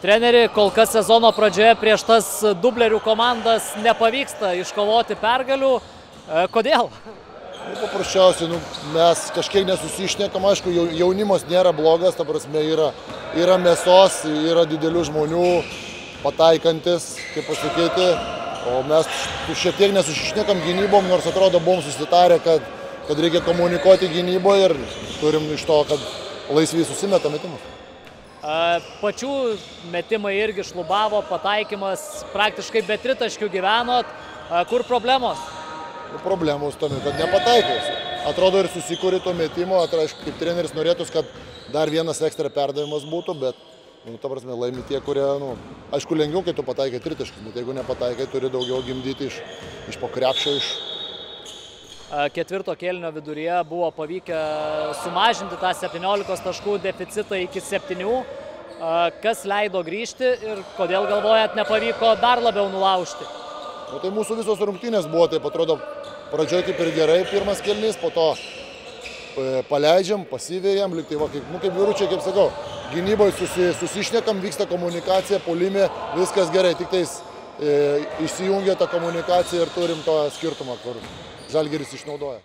Treneri, kol kas sezono pradžioje prieš tas dublerių komandas nepavyksta iškovoti pergalių. Kodėl? Paprasčiausiai, mes kažkiek nesusišnekam, aišku, jaunimas nėra blogas, ta prasme yra mėsos, yra didelių žmonių pataikantis, kaip pasakyti, o mes šiek tiek nesusišnekam gynybom, nors atrodo buvom susitarę, kad reikia komunikuoti gynyboje ir turim iš to, kad laisvai susimeta metimus. Pačių metimai irgi šlubavo, pataikymas praktiškai be tritaškių gyvenot. Kur problemos? Problemos tame, kad nepataikęs. Atrodo ir susikūrė to metimo, aišku, kaip treneris norėtų, kad dar vienas ekstra perdavimas būtų, bet, ta prasme, laimi tie, kurie, aišku, lengviau, kai tu pataikai tritaškius, bet jeigu nepataikai, turi daugiau gimdyti iš po krepšio, Ketvirto kėlinio viduryje buvo pavykę sumažinti tą 17 taškų deficitą iki 7. Kas leido grįžti ir kodėl galvojat nepavyko dar labiau nulaužti? Tai mūsų visos rungtynės buvo, taip atrodo, pradžioje kaip ir gerai pirmas kėlinys, po to paleidžiam, pasyvėjam, lyg tai va, kaip vyručiai, kaip sakau, gynyboje susišnekam, vyksta komunikacija, puolime, viskas gerai, tik tais išsijungia ta komunikacija ir turim tą skirtumą, kur Žalgiris išnaudoja.